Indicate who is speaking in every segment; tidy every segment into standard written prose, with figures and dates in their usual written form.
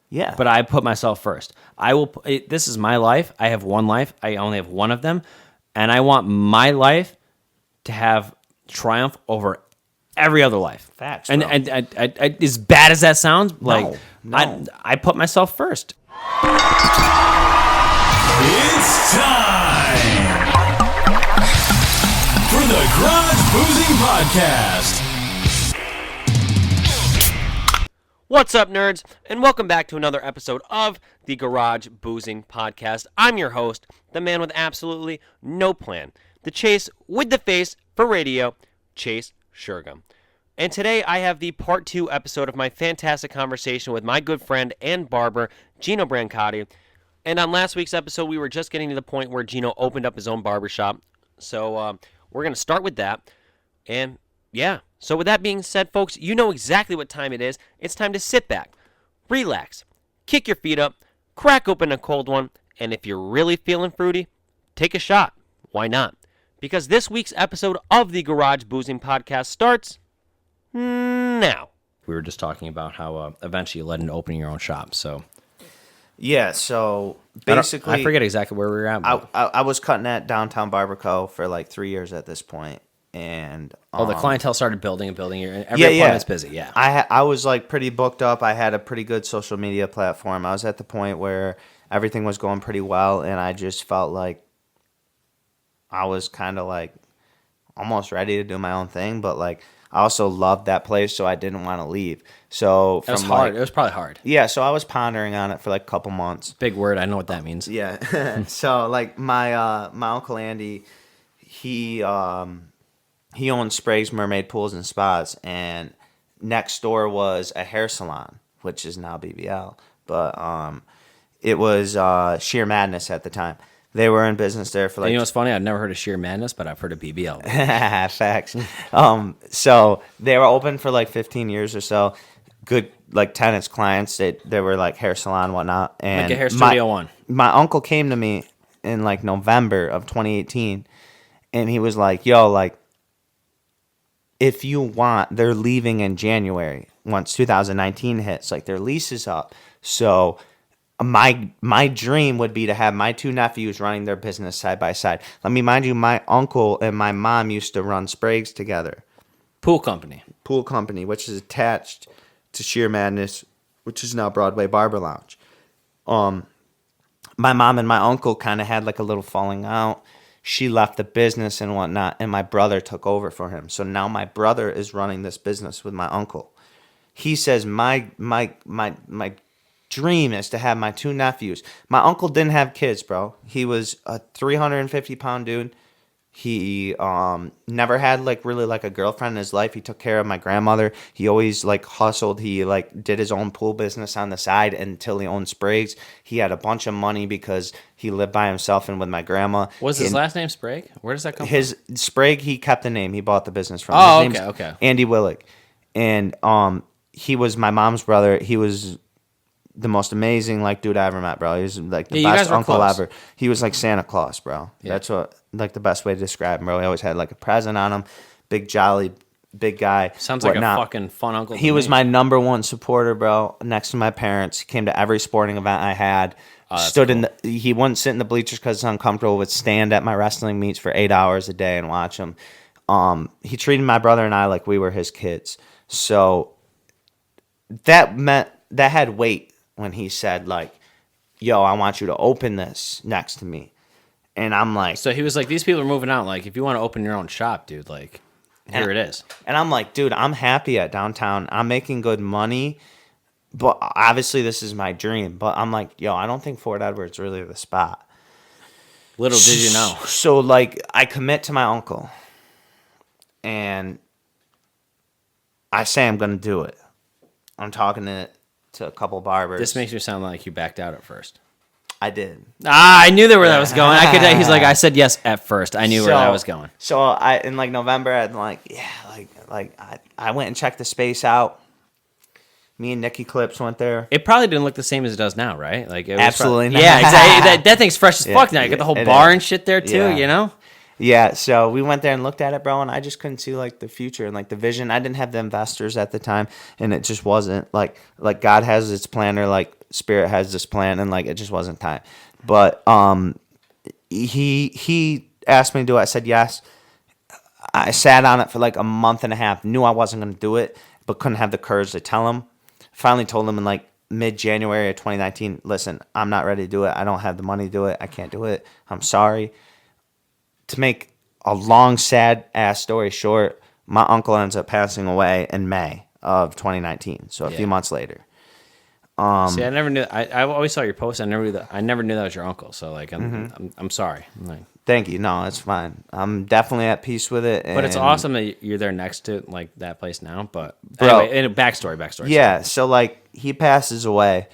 Speaker 1: Yeah.
Speaker 2: But I put myself first. This is my life. I have one life. I only have one of them. And I want my life to have triumph over every other life.
Speaker 1: Facts,
Speaker 2: And,
Speaker 1: bro.
Speaker 2: and, as bad as that sounds,
Speaker 1: No.
Speaker 2: I put myself first.
Speaker 3: It's time for the Garage Boozing Podcast.
Speaker 4: What's up, nerds, and welcome back to another episode of the Garage Boozing Podcast. I'm your host, the man with absolutely no plan, the Chase with the face for radio, Chase Shergum. And today I have the part 2 episode of my fantastic conversation with my good friend and barber, Geno Brancati. And on last week's episode, we were just getting to the point where Geno opened up his own barbershop. So we're going to start with that. And yeah, so with that being said, folks, you know exactly what time it is. It's time to sit back, relax, kick your feet up, crack open a cold one, and if you're really feeling fruity, take a shot. Why not? Because this week's episode of the Garage Boozing Podcast starts now.
Speaker 2: We were just talking about how eventually you led into opening your own shop. So
Speaker 1: Yeah, so basically...
Speaker 2: I forget exactly where we were at.
Speaker 1: I was cutting at Downtown Barber Co. for like 3 years at this point. And
Speaker 2: the clientele started building and building. Every
Speaker 1: yeah.
Speaker 2: appointment's busy, yeah.
Speaker 1: I was like pretty booked up. I had a pretty good social media platform. I was at the point where everything was going pretty well, and I just felt like I was kind of like almost ready to do my own thing, but like I also loved that place, so I didn't want to leave. So
Speaker 2: It was hard. It was probably hard.
Speaker 1: Yeah, so I was pondering on it for like a couple months.
Speaker 2: Big word. I know what that means.
Speaker 1: Yeah. So like my Uncle Andy, he owns Sprague's Mermaid Pools and Spas, and next door was a hair salon, which is now BBL. But it was Sheer Madness at the time. They were in business there for like...
Speaker 2: And you know what's funny? I've never heard of Sheer Madness, but I've heard of BBL.
Speaker 1: Facts. So they were open for like 15 years or so. Good like tenants, clients. They were like hair salon, whatnot. And
Speaker 2: Like a hair studio one.
Speaker 1: My uncle came to me in like November of 2018, and he was like, yo, like, if you want, they're leaving in January once 2019 hits. Like their lease is up. So my dream would be to have my two nephews running their business side by side. Let me mind you, my uncle and my mom used to run Sprague's together.
Speaker 2: Pool company,
Speaker 1: Which is attached to Sheer Madness, which is now Broadway Barber Lounge. My mom and my uncle kind of had like a little falling out. She left the business and whatnot, and my brother took over for him. So now my brother is running this business with my uncle. He says my dream is to have my two nephews. My uncle didn't have kids, bro. He was a 350-pound dude. He never had like really like a girlfriend in his life. He took care of my grandmother. He always like hustled. He like did his own pool business on the side until he owned Sprague's. He had a bunch of money because he lived by himself and with my grandma.
Speaker 2: Was his last name Sprague? Where does that come from?
Speaker 1: His Sprague, he kept the name. He bought the business from.
Speaker 2: Oh,
Speaker 1: his name's
Speaker 2: okay.
Speaker 1: Andy Willick. And he was my mom's brother. He was the most amazing like dude I ever met, bro. He was like the best uncle ever. He was like Santa Claus, bro. Yeah. That's what like the best way to describe him, bro. He always had like a present on him. Big jolly, big guy.
Speaker 2: Sounds like a fucking fun uncle.
Speaker 1: He was my number one supporter, bro. Next to my parents, he came to every sporting event I had. He wouldn't sit in the bleachers because it's uncomfortable. Would stand at my wrestling meets for 8 hours a day and watch him. He treated my brother and I like we were his kids. So that had weight when he said like, yo, I want you to open this next to me. And I'm like...
Speaker 2: So he was like, these people are moving out. Like, if you want to open your own shop, dude, like, here it is.
Speaker 1: And I'm like, dude, I'm happy at downtown. I'm making good money. But obviously this is my dream. But I'm like, yo, I don't think Fort Edward's really the spot.
Speaker 2: Little did you know.
Speaker 1: So, like, I commit to my uncle. And I say I'm going to do it. I'm talking to a couple barbers.
Speaker 2: This makes you sound like you backed out at first.
Speaker 1: I did.
Speaker 2: I knew where that was going. He's like, I said yes at first. I knew where that was going.
Speaker 1: So in like November, I'm like, yeah, I went and checked the space out. Me and Nikki Clips went there.
Speaker 2: It probably didn't look the same as it does now, right? Like, it was
Speaker 1: absolutely not.
Speaker 2: Yeah, exactly. That thing's fresh as fuck now. You got the whole bar and shit there too, you know?
Speaker 1: Yeah, so we went there and looked at it, bro, and I just couldn't see like the future and like the vision. I didn't have the investors at the time, and it just wasn't like God has its planner. Like Spirit has this plan, and like it just wasn't time. But he asked me to do it. I said yes. I sat on it for like a month and a half. Knew I wasn't going to do it, but couldn't have the courage to tell him. Finally told him in like mid-January of 2019, listen, I'm not ready to do it. I don't have the money to do it. I can't do it. I'm sorry. To make a long, sad-ass story short, my uncle ends up passing away in May of 2019, so a few months later.
Speaker 2: See, I never knew. I always saw your post. I never knew that was your uncle. So like, I'm sorry. Like,
Speaker 1: thank you. No, it's fine. I'm definitely at peace with it.
Speaker 2: but it's awesome that you're there next to like that place now. But
Speaker 1: Bro,
Speaker 2: anyway, and backstory.
Speaker 1: Yeah. So like, he passes away.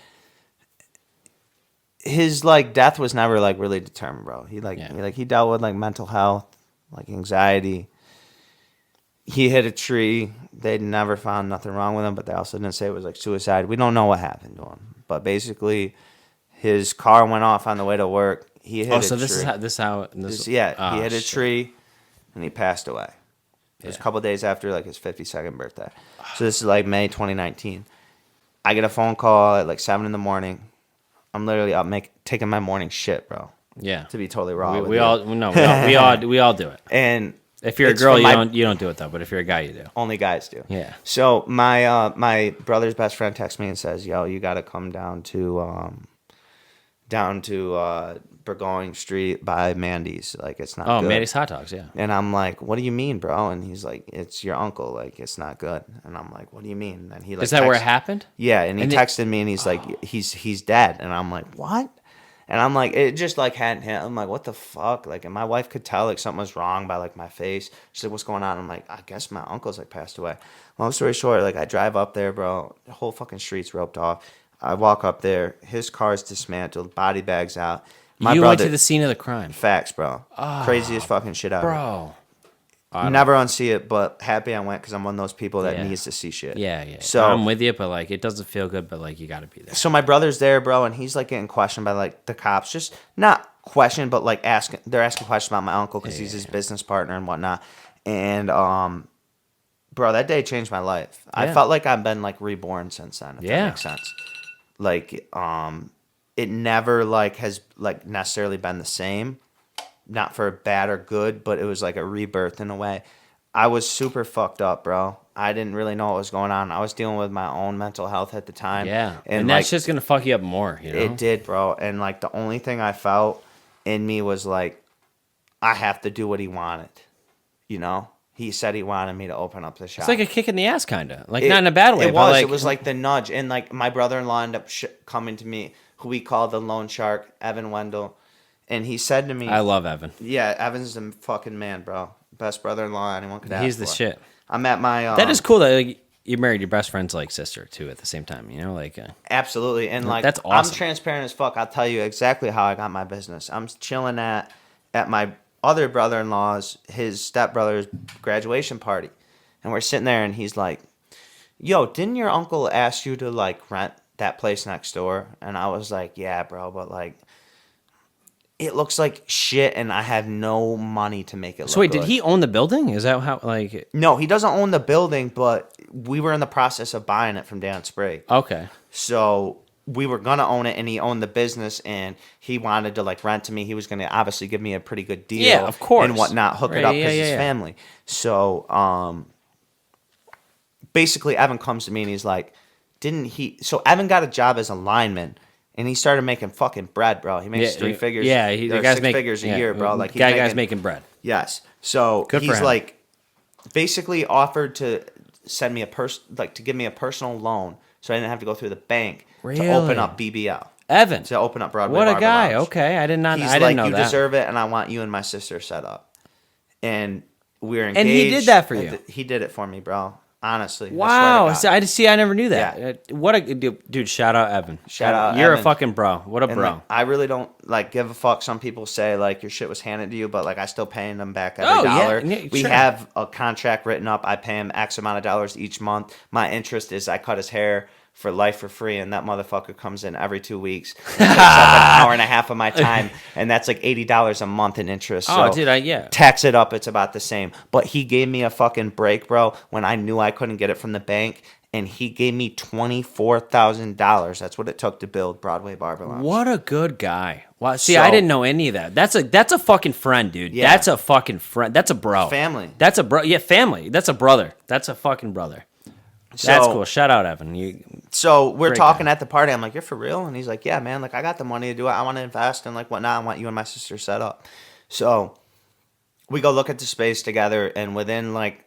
Speaker 1: His like death was never like really determined, bro. He dealt with like mental health, like anxiety. He hit a tree. They'd never found nothing wrong with him, but they also didn't say it was like suicide. We don't know what happened to him, but basically, his car went off on the way to work. He hit a tree. He hit a tree, and he passed away. It was a couple of days after like his 52nd birthday. So this is like May 2019. I get a phone call at like 7 a.m. I'm literally up taking my morning shit, bro.
Speaker 2: Yeah.
Speaker 1: To be totally raw.
Speaker 2: We all do it.
Speaker 1: And
Speaker 2: if you're a girl, you don't do it though. But if you're a guy, you do.
Speaker 1: Only guys do.
Speaker 2: Yeah.
Speaker 1: So my brother's best friend texts me and says, "Yo, you got to come down to Burgoyne Street by Mandy's. Like it's not. good."
Speaker 2: Mandy's hot dogs. Yeah.
Speaker 1: And I'm like, "What do you mean, bro?" And he's like, "It's your uncle. Like it's not good." And I'm like, "What do you mean?" And he like,
Speaker 2: is that where it happened?
Speaker 1: Yeah. And he texted me and he's like, "He's dead." And I'm like, "What?" And I'm like, it just like hadn't hit. I'm like, what the fuck? Like, and my wife could tell like something was wrong by like my face. She's like, what's going on? I'm like, I guess my uncle's like passed away. Long story short, like I drive up there, bro. The whole fucking street's roped off. I walk up there. His car's dismantled, body bags out.
Speaker 2: You went to the scene of the crime.
Speaker 1: Facts, bro. Craziest fucking shit ever.
Speaker 2: Bro.
Speaker 1: Never unsee it, but happy I went because I'm one of those people that needs to see shit.
Speaker 2: Yeah.
Speaker 1: So
Speaker 2: I'm with you, but like it doesn't feel good, but like you got to be there.
Speaker 1: So my brother's there, bro, and he's like getting questioned by like the cops. Just not questioned, but like they're asking questions about my uncle because he's his business partner and whatnot. And bro, that day changed my life. I felt like I've been like reborn since then. If that makes sense. Like it never like has like necessarily been the same. Not for bad or good, but it was like a rebirth in a way. I was super fucked up, bro. I didn't really know what was going on. I was dealing with my own mental health at the time.
Speaker 2: Yeah. And
Speaker 1: like,
Speaker 2: that's just going to fuck you up more, you know?
Speaker 1: It did, bro. And like the only thing I felt in me was like, I have to do what he wanted. You know? He said he wanted me to open up the shop.
Speaker 2: It's like a kick in the ass, kind of. Like, not in a bad way.
Speaker 1: It was like the nudge. And like my brother-in-law ended up coming to me, who we call the loan shark, Evan Wendell. And he said to me,
Speaker 2: I love Evan.
Speaker 1: Yeah, Evan's the fucking man, bro. Best brother-in-law anyone could ask for.
Speaker 2: He's the shit.
Speaker 1: I'm at my...
Speaker 2: that is cool that like, you married your best friend's like sister, too, at the same time, you know? Like,
Speaker 1: absolutely. And like,
Speaker 2: that's awesome.
Speaker 1: I'm transparent as fuck. I'll tell you exactly how I got my business. I'm chilling at my other brother-in-law's, his stepbrother's graduation party. And we're sitting there and he's like, yo, didn't your uncle ask you to like rent that place next door? And I was like, yeah, bro, but like... It looks like shit, and I have no money to make it look
Speaker 2: so wait,
Speaker 1: good.
Speaker 2: did he own the building? Is that how, like...
Speaker 1: No, he doesn't own the building, but we were in the process of buying it from Dan Sprague.
Speaker 2: Okay.
Speaker 1: So we were going to own it, and he owned the business, and he wanted to, like, rent to me. He was going to obviously give me a pretty good deal.
Speaker 2: Yeah, of course.
Speaker 1: And whatnot, hook it up because his family. So basically, Evan comes to me, and he's like, didn't he... So Evan got a job as a lineman. And he started making fucking bread, bro. He makes three figures.
Speaker 2: Yeah, the guy's
Speaker 1: 6 figures a year, bro. Like
Speaker 2: guy's making bread.
Speaker 1: Yes. So
Speaker 2: good
Speaker 1: he's like, basically offered to send me to give me a personal loan, so I didn't have to go through the bank to open up BBL.
Speaker 2: Evan,
Speaker 1: to open up Broadway.
Speaker 2: What a
Speaker 1: Barber
Speaker 2: guy.
Speaker 1: Lounge.
Speaker 2: Okay, I didn't know
Speaker 1: you
Speaker 2: that.
Speaker 1: Deserve it, and I want you and my sister set up. And we're engaged.
Speaker 2: And he did that for you.
Speaker 1: He did it for me, bro. Honestly.
Speaker 2: Wow. I never knew that. Yeah. What a dude. Shout out Evan.
Speaker 1: Shout out
Speaker 2: You're
Speaker 1: Evan.
Speaker 2: a fucking bro. What a bro.
Speaker 1: Like, I really don't like give a fuck. Some people say like your shit was handed to you, but like I still paying them back every dollar.
Speaker 2: Yeah,
Speaker 1: we have a contract written up. I pay him X amount of dollars each month. My interest is I cut his hair for life for free, and that motherfucker comes in every 2 weeks and takes up an hour and a half of my time, and that's like $80 a month in interest. So tax it up, it's about the same. But he gave me a fucking break, bro, when I knew I couldn't get it from the bank, and he gave me $24,000. That's what it took to build Broadway Barber Lounge.
Speaker 2: What a good guy. Wow. See,
Speaker 1: So-
Speaker 2: I didn't know any of that. That's a fucking friend, dude.
Speaker 1: Yeah.
Speaker 2: That's a fucking friend. That's a bro.
Speaker 1: Family.
Speaker 2: That's a bro. Yeah, family. That's a brother. That's a fucking brother. That's cool. Shout out, Evan.
Speaker 1: So we're
Speaker 2: Great
Speaker 1: talking
Speaker 2: guy.
Speaker 1: at the party. I'm like, you're for real? And he's like, yeah, man. Like, I got the money to do it. I want to invest and like whatnot. I want you and my sister set up. So we go look at the space together, and within like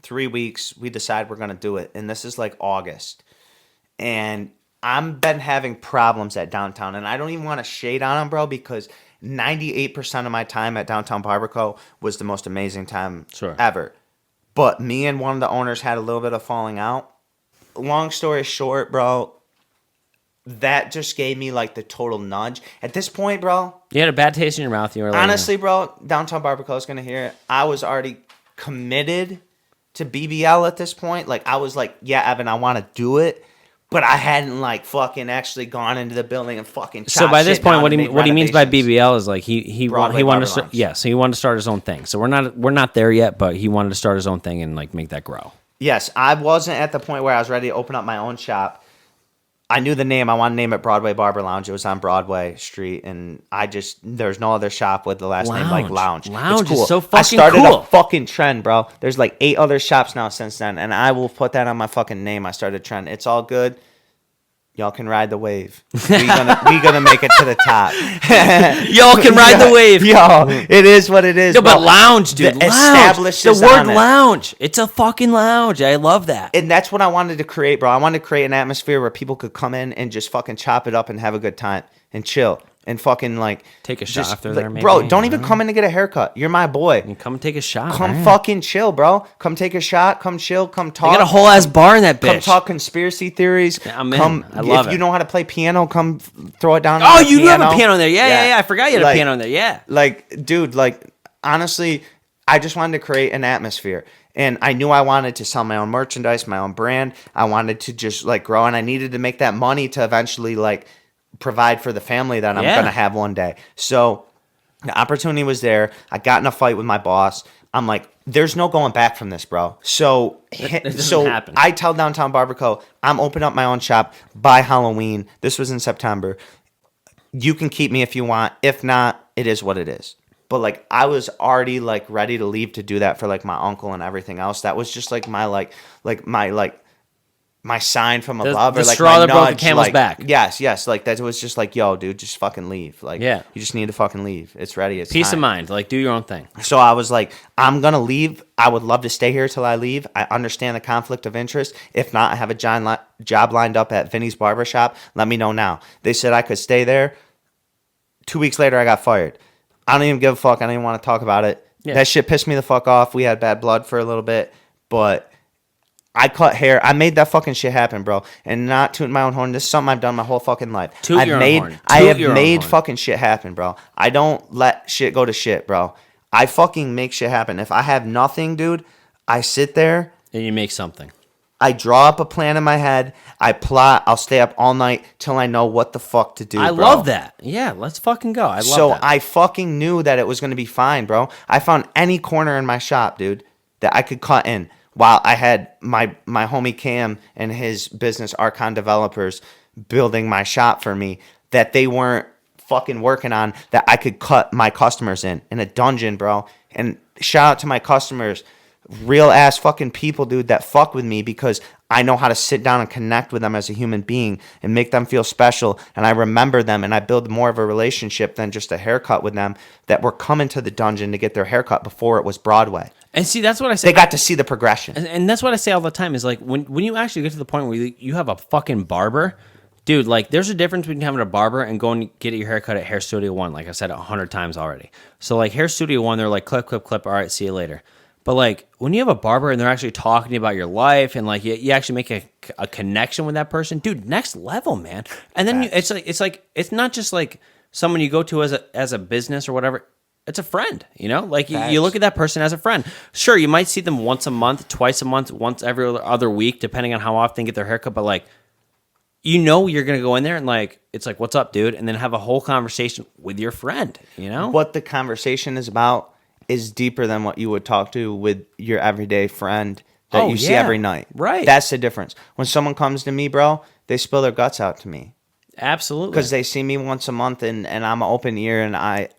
Speaker 1: 3 weeks, we decide we're gonna do it. And this is like August, and I'm been having problems at downtown, and I don't even want to shade on them, bro, because 98% of my time at Downtown Barber was the most amazing time ever. But me and one of the owners had a little bit of falling out. Long story short, bro, that just gave me like the total nudge. At this point, bro,
Speaker 2: You had a bad taste in your mouth. You were like,
Speaker 1: honestly, bro, Downtown Barber is gonna hear it. I was already committed to BBL at this point. Like, I was like, yeah, Evan, I want to do it. But I hadn't like fucking actually gone into the building and fucking.
Speaker 2: So by this point, what he means by
Speaker 1: renovations.
Speaker 2: BBL is like he wanted to
Speaker 1: Barber
Speaker 2: start,
Speaker 1: Lounge.
Speaker 2: so he wanted to start his own thing. So we're not there yet, but he wanted to start his own thing and like make that grow.
Speaker 1: Yes, I wasn't at the point where I was ready to open up my own shop. I knew the name. I wanted to name it Broadway Barber Lounge. It was on Broadway Street, and there's no other shop with the last name like Lounge.
Speaker 2: Lounge
Speaker 1: it's cool.
Speaker 2: is so
Speaker 1: I
Speaker 2: fucking
Speaker 1: started
Speaker 2: cool.
Speaker 1: a fucking trend, bro. There's like 8 other shops now since then, and I will put that on my fucking name. I started a trend. It's all good. Y'all can ride the wave. We gonna make it to the top.
Speaker 2: Y'all can ride the wave.
Speaker 1: Yo, it is what it is.
Speaker 2: No, but
Speaker 1: bro.
Speaker 2: lounge, dude.
Speaker 1: The
Speaker 2: Lounge.
Speaker 1: established
Speaker 2: The
Speaker 1: is
Speaker 2: word
Speaker 1: on it.
Speaker 2: lounge. It's a fucking lounge. I love that.
Speaker 1: And that's what I wanted to create, bro. I wanted to create an atmosphere where people could come in and just fucking chop it up and have a good time and chill and fucking like
Speaker 2: Take a shot
Speaker 1: just,
Speaker 2: if they're
Speaker 1: like,
Speaker 2: there, maybe,
Speaker 1: bro, don't
Speaker 2: you
Speaker 1: even
Speaker 2: know?
Speaker 1: come in to get a haircut. You're my boy.
Speaker 2: You come take a shot.
Speaker 1: Come
Speaker 2: man.
Speaker 1: fucking chill, bro. Come take a shot. Come chill. Come talk.
Speaker 2: They got a whole ass bar in that bitch.
Speaker 1: Come talk conspiracy theories.
Speaker 2: Yeah, I'm in.
Speaker 1: Come,
Speaker 2: I love
Speaker 1: if
Speaker 2: it.
Speaker 1: you know how to play piano, come throw it down.
Speaker 2: Oh,
Speaker 1: on the
Speaker 2: you do have a
Speaker 1: piano.
Speaker 2: piano in there. Yeah. I forgot you had
Speaker 1: Like-
Speaker 2: a piano in there. Yeah.
Speaker 1: Like, dude, like, honestly, I just wanted to create an atmosphere. And I knew I wanted to sell my own merchandise, my own brand. I wanted to just, like, grow. And I needed to make that money to eventually, like, provide for the family that I'm
Speaker 2: Yeah.
Speaker 1: going to have one day. So the opportunity was there. I got in a fight with my boss. I'm like, there's no going back from this, bro. So,
Speaker 2: doesn't happen.
Speaker 1: I tell Downtown Barber Co., I'm opening up my own shop by Halloween. This was in September. You can keep me if you want. If not, it is what it is. But like, I was already like ready to leave to do that for like my uncle and everything else. That was just like my sign from above,
Speaker 2: the
Speaker 1: or like
Speaker 2: straw
Speaker 1: my
Speaker 2: that broke the
Speaker 1: nudge,
Speaker 2: camel's
Speaker 1: like,
Speaker 2: back.
Speaker 1: Yes. Like, that was just like, yo, dude, just fucking leave. Like,
Speaker 2: Yeah.
Speaker 1: you just need to fucking leave. It's ready. It's
Speaker 2: Peace
Speaker 1: time.
Speaker 2: of mind. Like, do your own thing.
Speaker 1: So I was like, I'm going to leave. I would love to stay here till I leave. I understand the conflict of interest. If not, I have a job lined up at Vinny's Barbershop. Let me know now. They said I could stay there. 2 weeks later, I got fired. I don't even give a fuck. I don't even want to talk about it.
Speaker 2: Yeah.
Speaker 1: That shit pissed me the fuck off. We had bad blood for a little bit, but I cut hair. I made that fucking shit happen, bro. And not tooting my own horn. This is something I've done my whole fucking life.
Speaker 2: Toot your own horn.
Speaker 1: I
Speaker 2: Toot
Speaker 1: have
Speaker 2: your own
Speaker 1: made
Speaker 2: horn.
Speaker 1: fucking shit happen, bro. I don't let shit go to shit, bro. I fucking make shit happen. If I have nothing, dude, I sit there.
Speaker 2: And you make something.
Speaker 1: I draw up a plan in my head. I plot. I'll stay up all night till I know what the fuck to do.
Speaker 2: I
Speaker 1: bro.
Speaker 2: love that. Yeah, let's fucking go. I love
Speaker 1: So
Speaker 2: that.
Speaker 1: I fucking knew that it was going to be fine, bro. I found any corner in my shop, dude, that I could cut in while I had my homie Cam and his business Archon Developers building my shop for me that they weren't fucking working on, that I could cut my customers in a dungeon, bro. And shout out to my customers, real ass fucking people, dude, that fuck with me because I know how to sit down and connect with them as a human being and make them feel special. And I remember them and I build more of a relationship than just a haircut with them, that were coming to the dungeon to get their haircut before it was Broadway.
Speaker 2: And see, that's what I say.
Speaker 1: They got to see the progression.
Speaker 2: And that's what I say all the time is like when you actually get to the point where you have a fucking barber, dude, like there's a difference between having a barber and going to get your haircut at Hair Studio One. Like I said 100 times already. So like Hair Studio One, they're like clip. All right, see you later. But like when you have a barber and they're actually talking to you about your life and like you actually make a connection with that person, dude, next level, man. And then it's not just like someone you go to as a business or whatever. It's a friend, you know? Like you look at that person as a friend. Sure, you might see them once a month, twice a month, once every other week, depending on how often they get their haircut. But like, you know, you're gonna go in there and like, it's like, "What's up, dude?" And then have a whole conversation with your friend. You know,
Speaker 1: What the conversation is about is deeper than what you would talk to with your everyday friend that
Speaker 2: Oh,
Speaker 1: you see
Speaker 2: yeah.
Speaker 1: every night.
Speaker 2: Right.
Speaker 1: That's the difference. When someone comes to me, bro, they spill their guts out to me
Speaker 2: Absolutely.
Speaker 1: because they see me once a month, and I'm an open ear, and I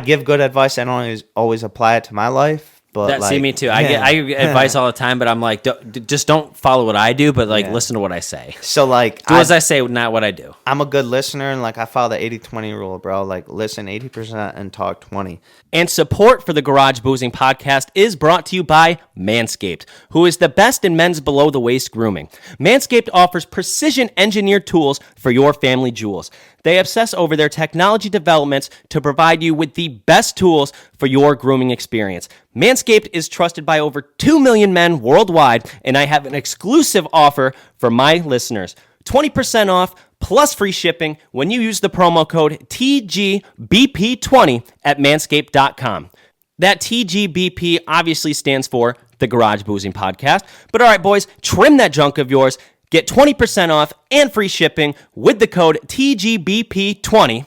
Speaker 1: give good advice. I don't always apply it to my life, but
Speaker 2: see me too. I get advice all the time, but I'm like, just don't follow what I do, but like listen to what I say.
Speaker 1: So like,
Speaker 2: Do as I say, not what I do.
Speaker 1: I'm a good listener, and like I follow the 80-20 rule, bro. Like listen 80% and talk 20.
Speaker 4: And support for the Garage Boozing podcast is brought to you by Manscaped, who is the best in men's below-the-waist grooming. Manscaped offers precision-engineered tools for your family jewels. They obsess over their technology developments to provide you with the best tools for your grooming experience. Manscaped is trusted by over 2 million men worldwide, and I have an exclusive offer for my listeners. 20% off plus free shipping when you use the promo code TGBP20 at manscaped.com. That TGBP obviously stands for the Garage Boozing Podcast. But all right, boys, trim that junk of yours. Get 20% off and free shipping with the code TGBP20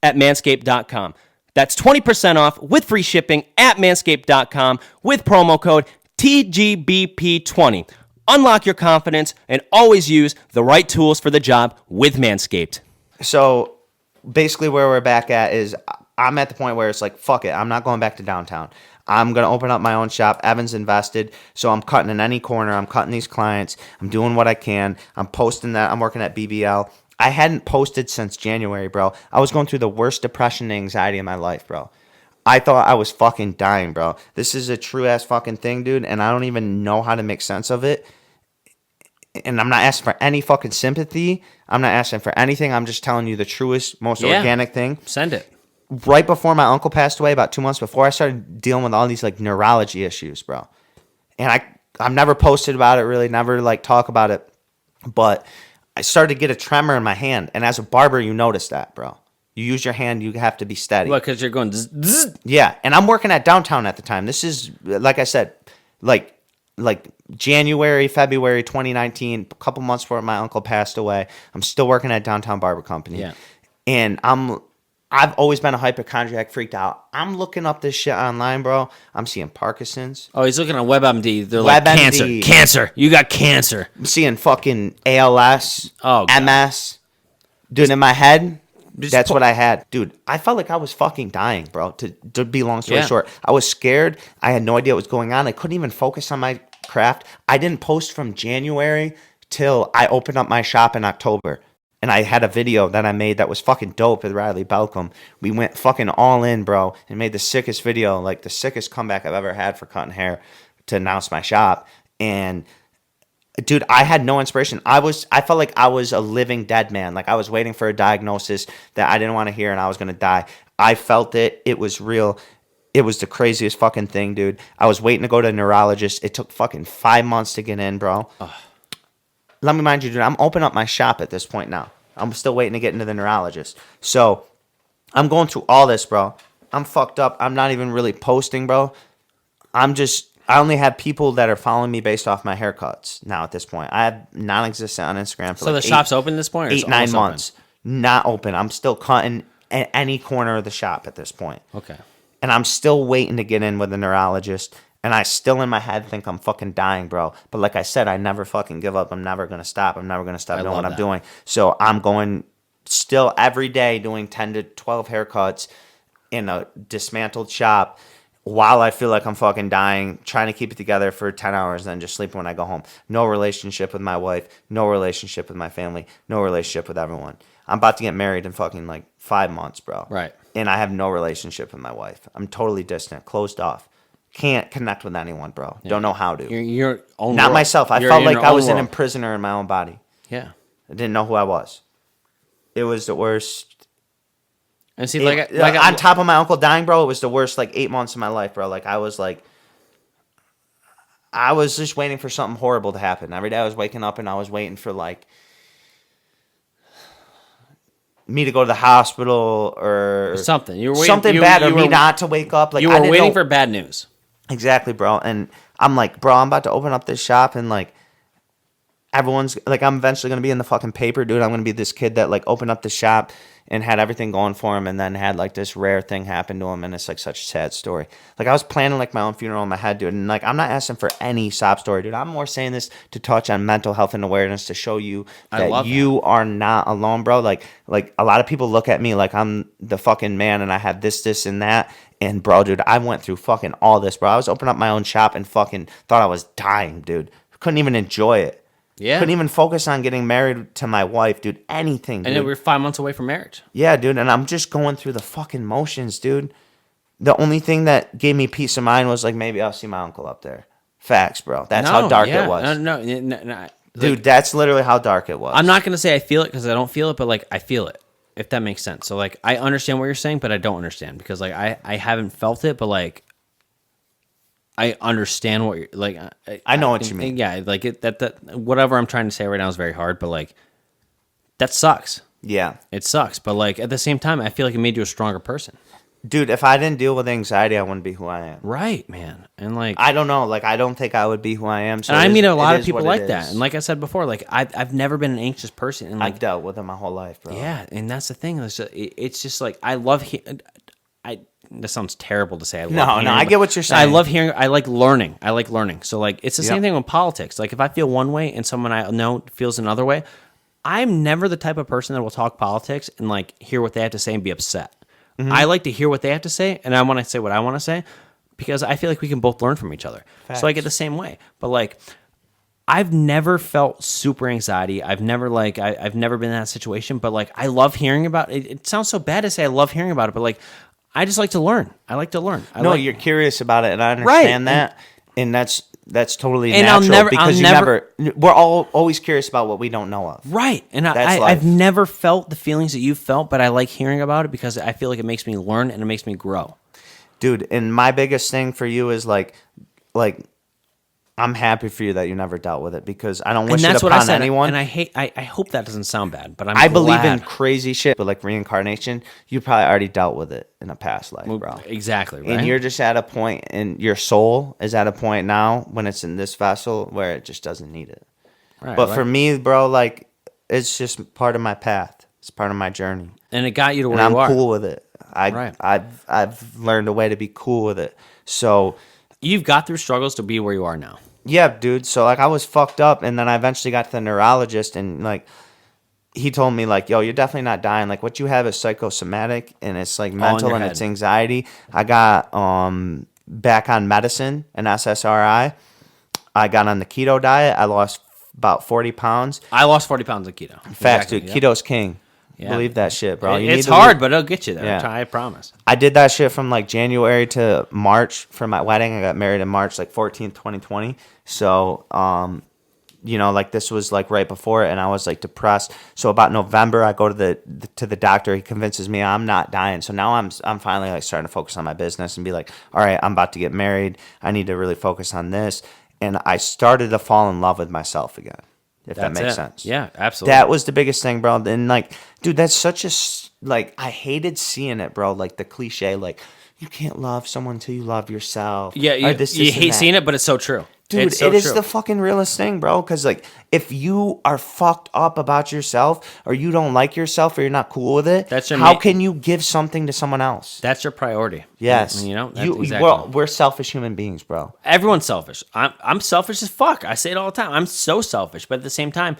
Speaker 4: at manscaped.com. That's 20% off with free shipping at manscaped.com with promo code TGBP20. Unlock your confidence and always use the right tools for the job with Manscaped.
Speaker 1: So basically where we're back at is I'm at the point where it's like, fuck it, I'm not going back to downtown. I'm going to open up my own shop. Evan's invested, so I'm cutting in any corner. I'm cutting these clients. I'm doing what I can. I'm posting that. I'm working at BBL. I hadn't posted since January, bro. I was going through the worst depression and anxiety of my life, bro. I thought I was fucking dying, bro. This is a true-ass fucking thing, dude, and I don't even know how to make sense of it. And I'm not asking for any fucking sympathy. I'm not asking for anything. I'm just telling you the truest, most organic thing.
Speaker 2: Send it.
Speaker 1: Right before my uncle passed away, about 2 months before, I started dealing with all these like neurology issues, bro. And I've never posted about it, really, never like talk about it. But I started to get a tremor in my hand. And as a barber, you notice that, bro. You use your hand, you have to be steady.
Speaker 2: What, because you're going zzz, zzz.
Speaker 1: Yeah, and I'm working at downtown at the time. This is, like I said, like January, February 2019, a couple months before my uncle passed away. I'm still working at Downtown Barber Company.
Speaker 2: Yeah.
Speaker 1: And I've always been a hypochondriac, freaked out. I'm looking up this shit online, bro. I'm seeing Parkinson's.
Speaker 2: Oh, he's looking at WebMD. They're like,
Speaker 1: WebMD.
Speaker 2: cancer. You got cancer.
Speaker 1: I'm seeing fucking ALS,
Speaker 2: Oh, God.
Speaker 1: MS. Dude, in my head, that's what I had. Dude, I felt like I was fucking dying, bro, to be long story short. I was scared. I had no idea what was going on. I couldn't even focus on my craft. I didn't post from January till I opened up my shop in October. And I had a video that I made that was fucking dope with Riley Belcom. We went fucking all in, bro, and made the sickest video, like the sickest comeback I've ever had for cutting hair to announce my shop. And dude, I had no inspiration. I felt like I was a living dead man. Like I was waiting for a diagnosis that I didn't want to hear and I was going to die. I felt it. It was real. It was the craziest fucking thing, dude. I was waiting to go to a neurologist. It took fucking 5 months to get in, bro. Let me mind you, dude, I'm opening up my shop at this point now. I'm still waiting to get into the neurologist. So I'm going through all this, bro. I'm fucked up. I'm not even really posting, bro. I only have people that are following me based off my haircuts now at this point. I have non-existent on Instagram for
Speaker 2: So
Speaker 1: like
Speaker 2: the shop's open at this point? Or
Speaker 1: 8-9 months. Not open. I'm still cutting at any corner of the shop at this point.
Speaker 2: Okay.
Speaker 1: And I'm still waiting to get in with a neurologist. And I still in my head think I'm fucking dying, bro. But like I said, I never fucking give up. I'm never going to stop. I'm never going to stop doing what I'm doing. So I'm going still every day doing 10 to 12 haircuts in a dismantled shop while I feel like I'm fucking dying, trying to keep it together for 10 hours and then just sleep when I go home. No relationship with my wife. No relationship with my family. No relationship with everyone. I'm about to get married in fucking like 5 months, bro.
Speaker 2: Right.
Speaker 1: And I have no relationship with my wife. I'm totally distant, closed off. Can't connect with anyone, bro. Yeah. Don't know how to.
Speaker 2: You're your own
Speaker 1: Not
Speaker 2: world.
Speaker 1: myself. I felt like I was an prisoner in my own body.
Speaker 2: Yeah.
Speaker 1: I didn't know who I was. It was the worst.
Speaker 2: And see,
Speaker 1: on top of my uncle dying, bro, it was the worst 8 months of my life, bro. I was just waiting for something horrible to happen. Every day I was waking up and I was waiting for me to go to the hospital or
Speaker 2: something. You were waiting,
Speaker 1: something bad, or me not to wake up.
Speaker 2: You were waiting for bad news.
Speaker 1: Exactly, bro. And I'm like, bro, I'm about to open up this shop and everyone's like, I'm eventually gonna be in the fucking paper, dude. I'm gonna be this kid that like opened up the shop and had everything going for him, and then had like this rare thing happen to him, and it's like such a sad story. Like I was planning like my own funeral in my head, dude, and like I'm not asking for any sob story, dude. I'm more saying this to touch on mental health and awareness, to show you that you are not alone, bro. Like a lot of people look at me like I'm the fucking man, and I have this, and that. And bro, dude, I went through fucking all this, bro. I was opening up my own shop and fucking thought I was dying, dude. Couldn't even enjoy it.
Speaker 2: Yeah.
Speaker 1: Couldn't even focus on getting married to my wife, dude. Anything, dude.
Speaker 2: And then we were 5 months away from marriage.
Speaker 1: Yeah, dude. And I'm just going through the fucking motions, dude. The only thing that gave me peace of mind was like, maybe I'll see my uncle up there. Facts, bro. That's how dark it was.
Speaker 2: No.
Speaker 1: Dude,
Speaker 2: like,
Speaker 1: that's literally how dark it was.
Speaker 2: I'm not going to say I feel it because I don't feel it, but like I feel it, if that makes sense. So like I understand what you're saying, but I don't understand because like I haven't felt it, but like I understand what you're like.
Speaker 1: I know what you mean.
Speaker 2: Yeah, like that whatever I'm trying to say right now is very hard, but like that sucks.
Speaker 1: Yeah.
Speaker 2: It sucks, but like at the same time, I feel like it made you a stronger person.
Speaker 1: Dude, if I didn't deal with anxiety, I wouldn't be who I am.
Speaker 2: Right, man. And like
Speaker 1: I don't know. Like I don't think I would be who I am. So
Speaker 2: and I meet a lot
Speaker 1: it
Speaker 2: of
Speaker 1: is
Speaker 2: people
Speaker 1: what
Speaker 2: like
Speaker 1: it
Speaker 2: that.
Speaker 1: is.
Speaker 2: And like I said before, like I've never been an anxious person. And like
Speaker 1: I've dealt with it my whole life, bro.
Speaker 2: yeah, and that's the thing. It's just like I love that sounds terrible to say.
Speaker 1: No, I get what you're saying.
Speaker 2: I love hearing. I like learning. So like it's the same thing with politics. Like if I feel one way and someone I know feels another way, I'm never the type of person that will talk politics and like hear what they have to say and be upset. Mm-hmm. I like to hear what they have to say, and I want to say what I want to say because I feel like we can both learn from each other.
Speaker 1: Facts.
Speaker 2: So I get the same way. But like I've never felt super anxiety. I've never I've never been in that situation. But like I love hearing about it. It sounds so bad to say I love hearing about it, but like I just like to learn. I like to learn.
Speaker 1: You're curious about it, and I understand that, and that's totally
Speaker 2: and
Speaker 1: natural because we're all always curious about what we don't know of.
Speaker 2: Right, and I've never felt the feelings that you felt, but I like hearing about it because I feel like it makes me learn and it makes me grow.
Speaker 1: Dude, and my biggest thing for you is like I'm happy for you that you never dealt with it because I don't wish it upon anyone.
Speaker 2: And I hope that doesn't sound bad, but
Speaker 1: I believe in crazy shit, but like reincarnation, you probably already dealt with it in a past life, bro.
Speaker 2: Exactly, right?
Speaker 1: And you're just at a point, and your soul is at a point now when it's in this vessel where it just doesn't need it.
Speaker 2: Right,
Speaker 1: but for me, bro, like it's just part of my path. It's part of my journey,
Speaker 2: and it got you to where
Speaker 1: you are.
Speaker 2: I'm
Speaker 1: cool with it. I've learned a way to be cool with it. So
Speaker 2: you've got through struggles to be where you are now.
Speaker 1: Yeah, dude. So like I was fucked up, and then I eventually got to the neurologist, and like he told me like, yo, you're definitely not dying. Like what you have is psychosomatic, and it's like mental and it's anxiety. I got back on medicine and SSRI. I got on the keto diet. I lost about 40 pounds.
Speaker 2: I lost 40 pounds of keto.
Speaker 1: Facts, dude. Yeah. Keto's king. Yeah. Believe that shit, bro.
Speaker 2: It's hard, but it'll get you there. Yeah. I promise.
Speaker 1: I did that shit from like January to March for my wedding. I got married in March, like 14th, 2020. So, like this was like right before it, and I was like depressed. So about November, I go to the doctor. He convinces me I'm not dying. So now I'm finally like starting to focus on my business and be like, all right, I'm about to get married. I need to really focus on this. And I started to fall in love with myself again. If that makes sense.
Speaker 2: Yeah, absolutely.
Speaker 1: That was the biggest thing, bro. And like, dude, that's such a, like, I hated seeing it, bro. Like the cliche, like, you can't love someone until you love yourself.
Speaker 2: Yeah, you hate seeing it, but it's so true.
Speaker 1: Dude, it is the fucking realest thing, bro. Because, like, if you are fucked up about yourself or you don't like yourself or you're not cool with it, how can you give something to someone else?
Speaker 2: That's your priority.
Speaker 1: Yes.
Speaker 2: Exactly.
Speaker 1: We're selfish human beings, bro.
Speaker 2: Everyone's selfish. I'm selfish as fuck. I say it all the time. I'm so selfish. But at the same time,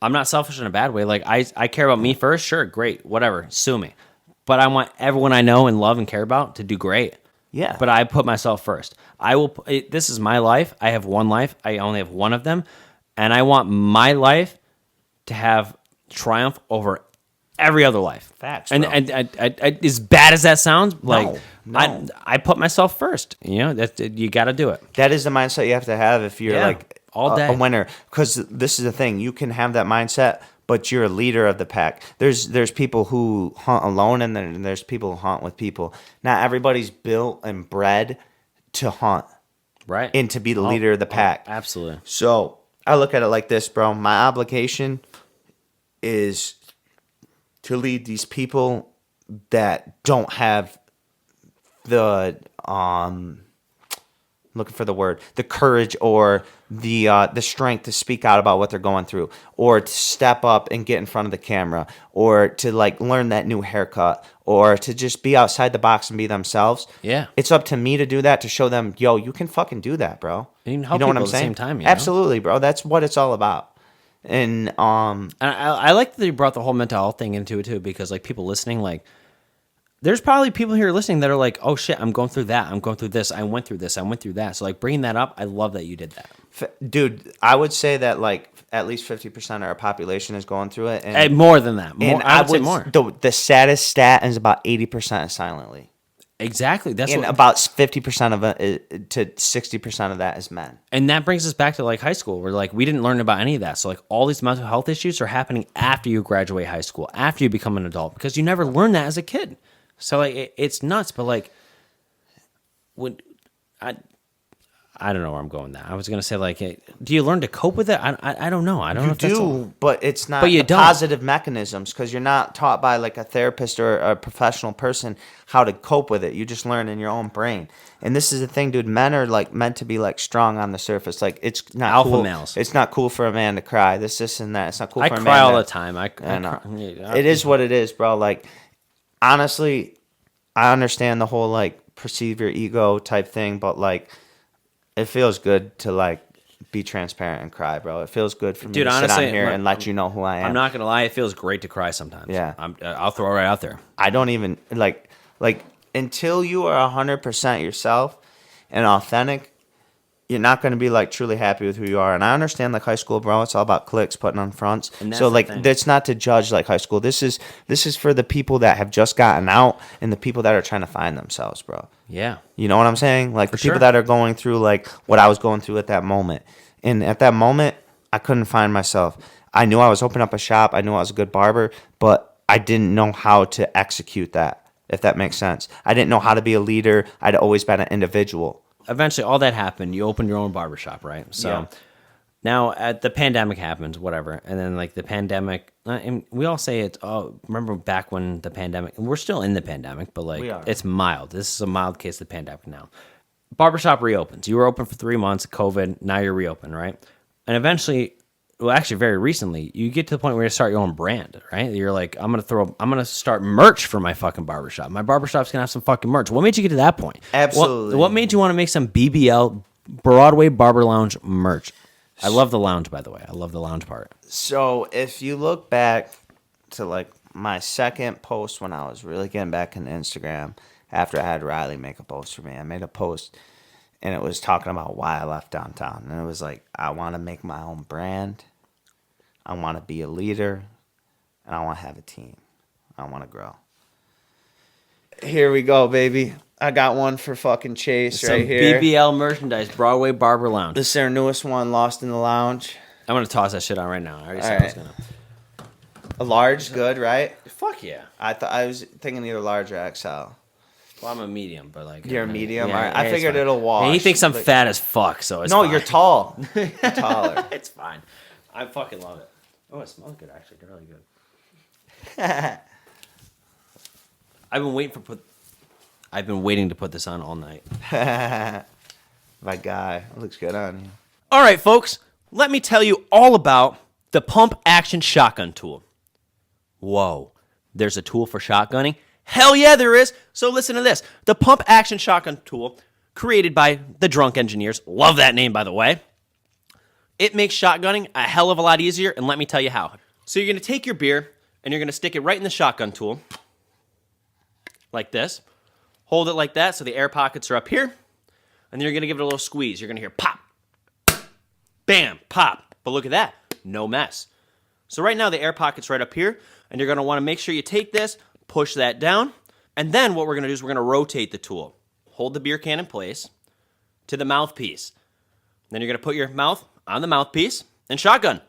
Speaker 2: I'm not selfish in a bad way. Like, I care about me first. Sure, great. Whatever. Sue me. But I want everyone I know and love and care about to do great.
Speaker 1: Yeah.
Speaker 2: But I put myself first. This is my life. I have one life. I only have one of them. And I want my life to have triumph over every other life.
Speaker 1: Facts,
Speaker 2: bro. And as bad as that sounds, no. I put myself first. You know, you got to do it.
Speaker 1: That is the mindset you have to have if you're like
Speaker 2: all day.
Speaker 1: A winner. Because this is the thing. You can have that mindset, but you're a leader of the pack. There's people who hunt alone, and then there's people who hunt with people. Not everybody's built and bred to hunt,
Speaker 2: right?
Speaker 1: And to be the leader of the pack.
Speaker 2: Absolutely.
Speaker 1: So I look at it like this, bro. My obligation is to lead these people that don't have the looking for the word, the courage or the strength to speak out about what they're going through, or to step up and get in front of the camera, or to like learn that new haircut, or to just be outside the box and be themselves.
Speaker 2: Yeah.
Speaker 1: It's up to me to do that, to show them, yo, you can fucking do that, bro.
Speaker 2: And you can help
Speaker 1: know what
Speaker 2: people
Speaker 1: I'm
Speaker 2: at the
Speaker 1: saying?
Speaker 2: same time, you know?
Speaker 1: Absolutely, bro. That's what it's all about. And
Speaker 2: And I like that you brought the whole mental health thing into it too, because like people listening, like there's probably people here listening that are like, oh shit, I'm going through that. I'm going through this. I went through this. I went through that. So like bringing that up, I love that you did that.
Speaker 1: dude, I would say that like at least 50% of our population is going through it. And
Speaker 2: Hey, more than that. More,
Speaker 1: and
Speaker 2: I would say more.
Speaker 1: The saddest stat is about 80% is silently.
Speaker 2: Exactly. That's
Speaker 1: And
Speaker 2: what,
Speaker 1: about 50% of it to 60% of that is men.
Speaker 2: and that brings us back to like high school, where like we didn't learn about any of that. So like all these mental health issues are happening after you graduate high school, after you become an adult, because you never learned that as a kid. So like it's nuts. But like when I don't know where I'm going with that. I was gonna say like, do you learn to cope with it? I don't know. I don't know if that's all.
Speaker 1: But it's not
Speaker 2: But you
Speaker 1: the
Speaker 2: don't.
Speaker 1: positive mechanisms, because you're not taught by like a therapist or a professional person how to cope with it. You just learn in your own brain. And this is the thing, dude. Men are like meant to be like strong on the surface. Like it's not
Speaker 2: Alpha
Speaker 1: cool.
Speaker 2: males.
Speaker 1: It's not cool for a man to cry. This and that. It's not cool
Speaker 2: I
Speaker 1: for a man.
Speaker 2: cry all
Speaker 1: to-
Speaker 2: the time. I
Speaker 1: It is what it is, bro. Like, honestly, I understand the whole like perceive your ego type thing, but like, it feels good to like be transparent and cry, bro. It feels good for me
Speaker 2: Dude,
Speaker 1: to sit
Speaker 2: honestly,
Speaker 1: on here
Speaker 2: look,
Speaker 1: and let you know who I am.
Speaker 2: I'm not gonna lie. It feels great to cry sometimes.
Speaker 1: Yeah.
Speaker 2: I'll throw it right out there.
Speaker 1: I don't even like until you are 100% yourself and authentic. You're not going to be like truly happy with who you are. And I understand like high school, bro. It's all about clicks, putting on fronts.
Speaker 2: And that's
Speaker 1: So
Speaker 2: the
Speaker 1: like
Speaker 2: thing.
Speaker 1: that's not to judge like high school. This is for the people that have just gotten out and the people that are trying to find themselves, bro.
Speaker 2: Yeah.
Speaker 1: You know what I'm saying? Like the
Speaker 2: sure.
Speaker 1: people that are going through like what I was going through at that moment. And at that moment, I couldn't find myself. I knew I was opening up a shop. I knew I was a good barber, but I didn't know how to execute that, if that makes sense. I didn't know how to be a leader. I'd always been an individual.
Speaker 2: Eventually, all that happened. You opened your own barbershop, right? So
Speaker 1: Yeah.
Speaker 2: now the pandemic happens, whatever. And then like the pandemic, and we all say it's, oh, remember back when the pandemic, and we're still in the pandemic, but like
Speaker 1: We are.
Speaker 2: it's mild. This is a mild case of the pandemic now. Barbershop reopens. You were open for 3 months, COVID, now you're reopened, right? And eventually, well, actually very recently, you get to the point where you start your own brand, right? You're like, I'm gonna start merch for my fucking barbershop. My barbershop's gonna have some fucking merch. What made you get to that point?
Speaker 1: Absolutely.
Speaker 2: What made you want to make some BBL, Broadway Barber Lounge merch? I love the lounge, by the way. I love the lounge part.
Speaker 1: So if you look back to like my second post when I was really getting back into Instagram, after I had Riley make a post for me, I made a post and it was talking about why I left downtown. And it was like, I want to make my own brand. I want to be a leader. And I want to have a team. I want to grow. Here we go, baby. I got one for fucking Chase
Speaker 2: Some
Speaker 1: right here.
Speaker 2: BBL merchandise, Broadway Barber Lounge.
Speaker 1: This is their newest one, Lost in the Lounge.
Speaker 2: I'm gonna toss that shit on right now. I already said
Speaker 1: All
Speaker 2: I was
Speaker 1: right.
Speaker 2: gonna.
Speaker 1: A large, good, right?
Speaker 2: Fuck yeah.
Speaker 1: I was thinking either large or XL.
Speaker 2: Well, I'm a medium, but like
Speaker 1: You're a medium?
Speaker 2: Yeah,
Speaker 1: Alright, I
Speaker 2: it's
Speaker 1: figured
Speaker 2: fine.
Speaker 1: it'll wash.
Speaker 2: And he thinks I'm
Speaker 1: Like-
Speaker 2: fat as fuck, so it's
Speaker 1: No,
Speaker 2: fine.
Speaker 1: you're tall. You're taller.
Speaker 2: It's fine. I fucking love it. Oh, it smells good actually. They're really good. I've been waiting to put this on all night.
Speaker 1: My guy. It looks good on you.
Speaker 2: All right, folks. Let me tell you all about the Pump Action Shotgun Tool. Whoa. There's a tool for shotgunning? Hell yeah, there is. So listen to this. The Pump Action Shotgun Tool, created by the Drunk Engineers. Love that name, by the way. It makes shotgunning a hell of a lot easier, and let me tell you how. So you're going to take your beer, and you're going to stick it right in the shotgun tool, like this. Hold it like that so the air pockets are up here, and then you're going to give it a little squeeze. You're going to hear pop, bam, pop. But look at that. No mess. So right now the air pocket's right up here, and you're going to want to make sure you take this, push that down, and then what we're going to do is we're going to rotate the tool. Hold the beer can in place to the mouthpiece. Then you're going to put your mouth on the mouthpiece and shotgun.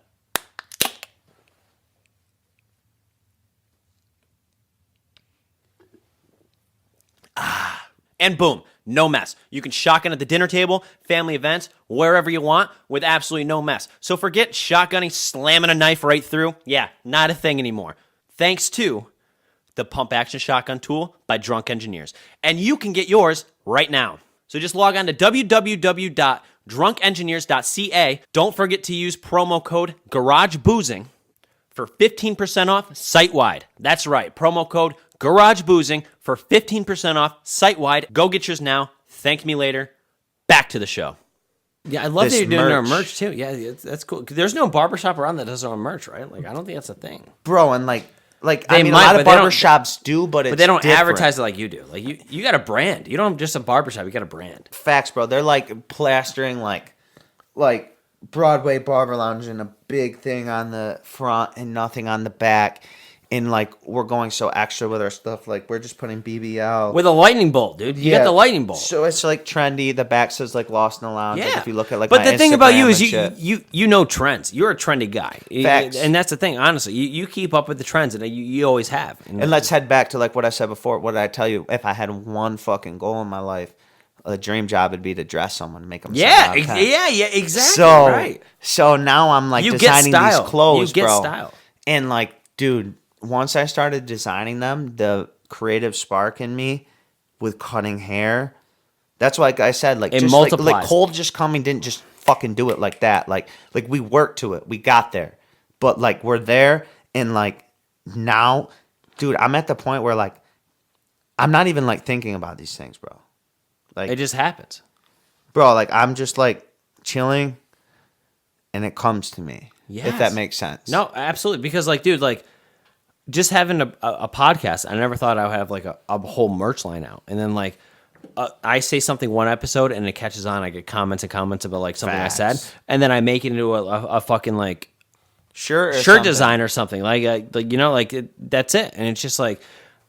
Speaker 2: And boom, no mess. You can shotgun at the dinner table, family events, wherever you want with absolutely no mess. So forget shotgunning, slamming a knife right through. Yeah, not a thing anymore. Thanks to the Pump Action Shotgun Tool by Drunk Engineers. And you can get yours right now. So just log on to www.drunkengineers.ca. Don't forget to use promo code GarageBoozing for 15% off site-wide. That's right, promo code GarageBoozing for 15% off site-wide. Go get yours now. Thank me later. Back to the show. Yeah, I love
Speaker 1: This
Speaker 2: that you're doing our
Speaker 1: merch.
Speaker 2: merch too. Yeah, that's cool. There's no barbershop around that does their own merch, right? Like, I don't think that's a thing.
Speaker 1: Bro, and I
Speaker 2: They
Speaker 1: mean,
Speaker 2: might,
Speaker 1: a lot
Speaker 2: but
Speaker 1: of
Speaker 2: they don't-
Speaker 1: barbershops do, but it's
Speaker 2: But they don't
Speaker 1: different.
Speaker 2: advertise it like you do. Like, you got a brand. You don't have just a barbershop. You got a brand.
Speaker 1: Facts, bro. They're like plastering like Broadway Barber Lounge and a big thing on the front and nothing on the back. And like we're going so extra with our stuff. Like we're just putting BBL
Speaker 2: With a lightning bolt, dude. You got the lightning bolt.
Speaker 1: So it's like trendy. The back says like Lost in the Lounge. Like,
Speaker 2: Yeah.
Speaker 1: if you look at like
Speaker 2: but
Speaker 1: my
Speaker 2: the thing about you
Speaker 1: Instagram
Speaker 2: is
Speaker 1: and shit.
Speaker 2: you know trends. You're a trendy guy.
Speaker 1: Facts.
Speaker 2: And that's the thing, honestly. You keep up with the trends, and you always have.
Speaker 1: And let's head back to like what I said before. What did I tell you? If I had one fucking goal in my life, a dream job would be to dress someone, make them
Speaker 2: yeah, exactly.
Speaker 1: So
Speaker 2: right.
Speaker 1: So now I'm like
Speaker 2: You get
Speaker 1: designing
Speaker 2: style.
Speaker 1: these clothes,
Speaker 2: You get
Speaker 1: bro.
Speaker 2: style.
Speaker 1: And like, dude, once I started designing them, the creative spark in me with cutting hair, that's like I said, like
Speaker 2: It
Speaker 1: just
Speaker 2: multiplies.
Speaker 1: like Cole just coming didn't just fucking do it like that. Like we worked to it. We got there. But like we're there, and like now, dude, I'm at the point where like I'm not even like thinking about these things, bro. Like
Speaker 2: It just happens.
Speaker 1: bro, like I'm just like chilling and it comes to me. If
Speaker 2: Yes.
Speaker 1: that makes sense.
Speaker 2: No, absolutely. Because, like, dude, like, just having a podcast, I never thought I would have, like, a whole merch line out. And then, like, I say something one episode and it catches on. I get comments and comments about, like, something I said.
Speaker 1: Facts.
Speaker 2: And then I make it into a fucking, like,
Speaker 1: Shirt
Speaker 2: design or something. Like you know, like, that's it. And it's just, like,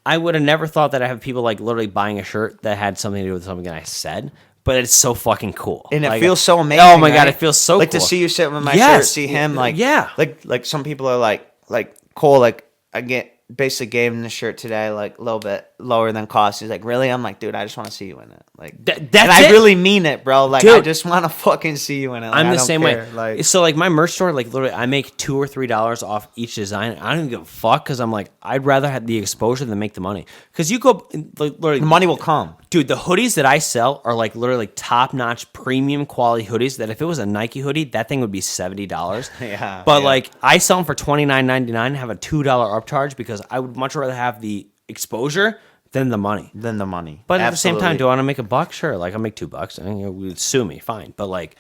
Speaker 2: I would have never thought that I have people, like, literally buying a shirt that had something to do with something that I said. But it's so fucking cool.
Speaker 1: And it
Speaker 2: Like,
Speaker 1: feels so amazing.
Speaker 2: Oh, my God,
Speaker 1: right?
Speaker 2: it feels so
Speaker 1: like
Speaker 2: cool.
Speaker 1: to see you sitting with my
Speaker 2: Yes.
Speaker 1: shirt, see him like
Speaker 2: Yeah.
Speaker 1: like some people are like Cole, like I basically gave him the shirt today, like a little bit lower than cost. He's like, really? I'm like, dude, I just want to see you in it. Like
Speaker 2: That's
Speaker 1: and I
Speaker 2: it.
Speaker 1: really mean it, bro. Like I
Speaker 2: Dude.
Speaker 1: just want to fucking see you in it. Like,
Speaker 2: I'm
Speaker 1: I
Speaker 2: the
Speaker 1: don't
Speaker 2: same
Speaker 1: care.
Speaker 2: way.
Speaker 1: Like
Speaker 2: So like my merch store, like literally, I make $2 or $3 off each design. I don't even give a fuck because I'm like, I'd rather have the exposure than make the money. Because you go, like, literally,
Speaker 1: the money will come.
Speaker 2: dude. The hoodies that I sell are like literally top notch, premium quality hoodies. That if it was a Nike hoodie, that thing would be $70.
Speaker 1: Yeah,
Speaker 2: But
Speaker 1: yeah.
Speaker 2: like I sell them for $29.99, and have a $2 upcharge because I would much rather have the exposure than the money.
Speaker 1: Then the money.
Speaker 2: But at the same time,
Speaker 1: Absolutely.
Speaker 2: do I want to make a buck? Sure. Like, I'll make $2. And you would sue me, fine. But like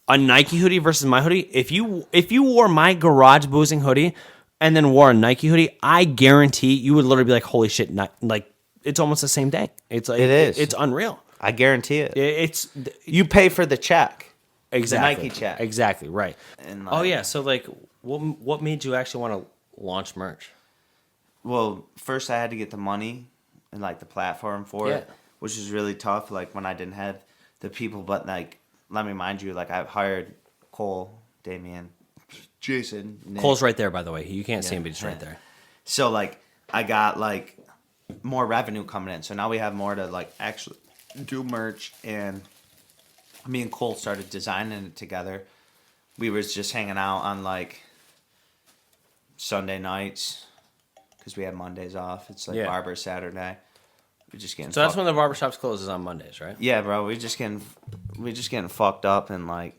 Speaker 2: a Nike hoodie versus my hoodie, if you wore my garage boozing hoodie and then wore a Nike hoodie, I guarantee you would literally be like, holy shit, like it's almost the same day. It's like
Speaker 1: It is.
Speaker 2: It's unreal.
Speaker 1: I guarantee it.
Speaker 2: It's
Speaker 1: You pay for the check.
Speaker 2: exactly
Speaker 1: The Nike check.
Speaker 2: Exactly, right.
Speaker 1: And,
Speaker 2: Oh
Speaker 1: like-
Speaker 2: yeah, so like what made you actually want to launch merch?
Speaker 1: Well, first I had to get the money and like the platform for it,
Speaker 2: Yeah.
Speaker 1: which is really tough. Like when I didn't have the people, but like let me remind you, like I've hired Cole, Damien, Jason, Nick.
Speaker 2: Cole's right there, by the way. You can't see him, but he's
Speaker 1: Yeah.
Speaker 2: right there.
Speaker 1: So like I got like more revenue coming in. So now we have more to like actually do merch, and me and Cole started designing it together. We was just hanging out on like Sunday nights because we had Mondays off. It's like
Speaker 2: Yeah.
Speaker 1: Barber Saturday. We just getting
Speaker 2: So that's
Speaker 1: fucked-
Speaker 2: when the barbershops closes on Mondays, right?
Speaker 1: yeah, bro. We just getting fucked up and like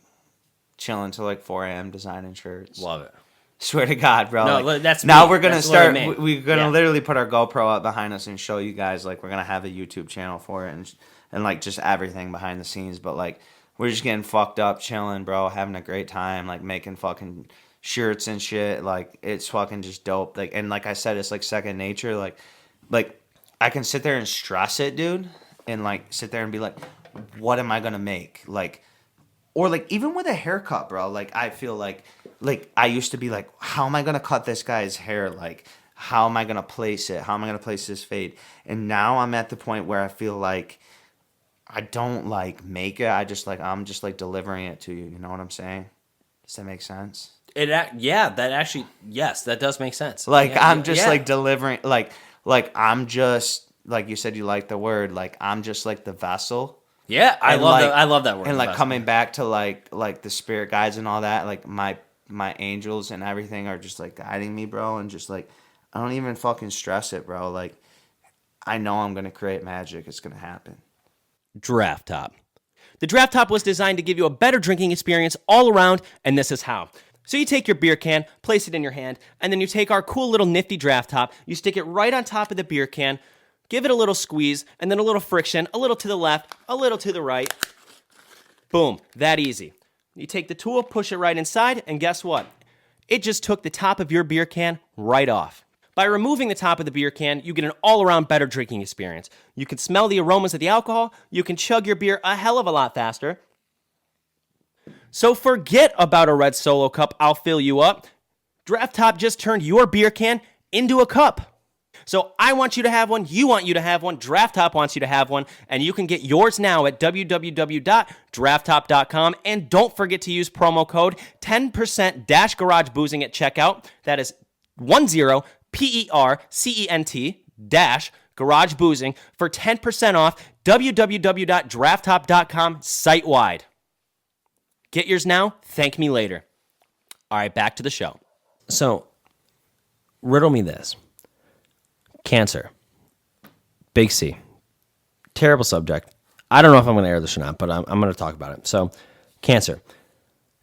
Speaker 1: chilling till like 4 a.m. designing shirts.
Speaker 2: Love it.
Speaker 1: Swear to God, bro.
Speaker 2: No,
Speaker 1: like,
Speaker 2: that's
Speaker 1: now
Speaker 2: me.
Speaker 1: we're gonna
Speaker 2: That's literally
Speaker 1: start.
Speaker 2: me.
Speaker 1: We're gonna
Speaker 2: Yeah.
Speaker 1: literally put our GoPro up behind us and show you guys. Like we're gonna have a YouTube channel for it and like just everything behind the scenes. But like we're just getting fucked up, chilling, bro, having a great time, like making fucking shirts and shit. Like it's fucking just dope. Like and like I said, it's like second nature. Like I can sit there and stress it, dude, and like sit there and be like, what am I gonna make? Like. Or like even with a haircut, bro. Like I feel like I used to be like, how am I gonna cut this guy's hair? Like how am I gonna place it? How am I gonna place this fade? And now I'm at the point where I feel like I don't like make it. I'm just like delivering it to you. You know what I'm saying? Does that make sense?
Speaker 2: Yeah, that actually, yes, that does make sense.
Speaker 1: Like
Speaker 2: Yeah,
Speaker 1: I'm just
Speaker 2: yeah.
Speaker 1: like delivering. Like I'm just like you said. You like the word. Like I'm just like the vessel.
Speaker 2: Yeah, I
Speaker 1: And,
Speaker 2: love
Speaker 1: like-
Speaker 2: that. I love that word.
Speaker 1: And like
Speaker 2: vessel.
Speaker 1: coming back to like the spirit guides and all that, like my angels and everything are just like guiding me, bro, and just like I don't even fucking stress it, bro. Like I know I'm gonna create magic. It's gonna happen.
Speaker 2: Draft Top. The Draft Top was designed to give you a better drinking experience all around, and this is how. So you take your beer can, place it in your hand, and then you take our cool little nifty Draft Top, you stick it right on top of the beer can, give it a little squeeze, and then a little friction, a little to the left, a little to the right. Boom, that easy. You take the tool, push it right inside, and guess what? It just took the top of your beer can right off. By removing the top of the beer can, you get an all-around better drinking experience. You can smell the aromas of the alcohol, you can chug your beer a hell of a lot faster. So forget about a red Solo cup, I'll fill you up. Draft Top just turned your beer can into a cup. So I want you to have one, you want you to have one, Draft Top wants you to have one, and you can get yours now at www.drafttop.com. And don't forget to use promo code 10%-garageboozing at checkout. That is 10%-garageboozing for 10% off www.drafttop.com site-wide. Get yours now, thank me later. All right, back to the show. So, riddle me this. Cancer. Big C. Terrible subject. I don't know if I'm going to air this or not, but I'm going to talk about it. So, cancer.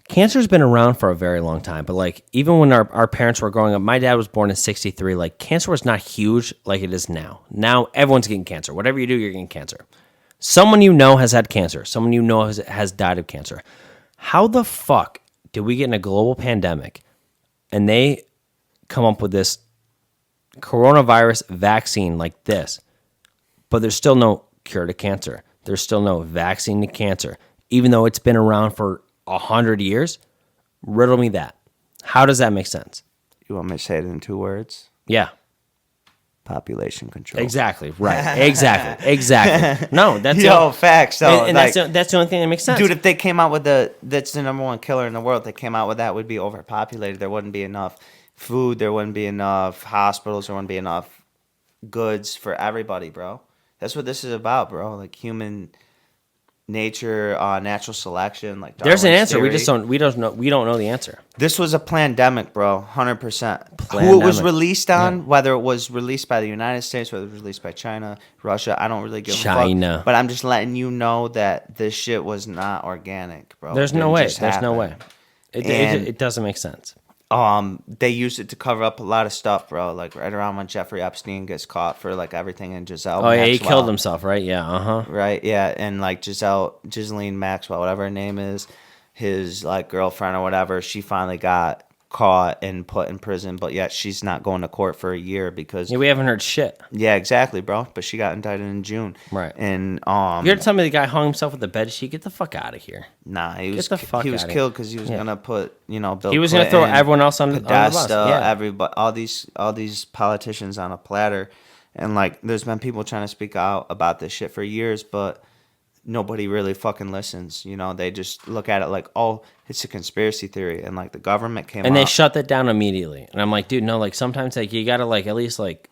Speaker 2: Cancer's been around for a very long time, but like even when our parents were growing up, my dad was born in 63, like cancer was not huge like it is now. Now everyone's getting cancer. Whatever you do, you're getting cancer. Someone you know has had cancer. Someone you know has died of cancer. How the fuck did we get in a global pandemic and they come up with this coronavirus vaccine like this, but there's still no cure to cancer. There's still no vaccine to cancer, even though it's been around for 100 years? Riddle me that. How does that make sense?
Speaker 1: You want me to say it in 2 words?
Speaker 2: Yeah.
Speaker 1: Population control.
Speaker 2: Exactly. Right. Exactly. No, that's
Speaker 1: facts. Though,
Speaker 2: and that's the only thing that makes sense.
Speaker 1: Dude, if they came out with that's the number one killer in the world. They came out with that, would be overpopulated. There wouldn't be enough food. There wouldn't be enough hospitals. There wouldn't be enough goods for everybody, bro. That's what this is about, bro. Like human nature, natural selection. Like
Speaker 2: there's an answer.
Speaker 1: Theory.
Speaker 2: We don't know the answer.
Speaker 1: This was a pandemic, bro. 100%. Who it was released on, whether it was released by the United States, whether it was released by China, Russia, I don't really give a fuck. But I'm just letting you know that this shit was not organic, bro.
Speaker 2: There's no way. There's no way. It doesn't make sense.
Speaker 1: They used it to cover up a lot of stuff, bro. Like right around when Jeffrey Epstein gets caught for like everything in Giselle.
Speaker 2: Oh yeah, he killed himself, right? Yeah,
Speaker 1: Right, yeah, and like Ghislaine Maxwell, whatever her name is, his like girlfriend or whatever, she finally got caught and put in prison, but yet she's not going to court for a year because
Speaker 2: we haven't heard shit.
Speaker 1: Yeah, exactly, bro. But she got indicted in June,
Speaker 2: right?
Speaker 1: And
Speaker 2: you heard tell me the guy hung himself with the bed sheet? Get the fuck out of here.
Speaker 1: Nah, he was killed because he was gonna put Bill.
Speaker 2: He was gonna throw everyone else on the bus.
Speaker 1: Everybody, all these politicians on a platter, and like there's been people trying to speak out about this shit for years, but nobody really fucking listens. They just look at it like, oh, it's a conspiracy theory, and like the government came
Speaker 2: and they shut that down immediately. And I'm like, dude, no, like sometimes like you gotta like at least like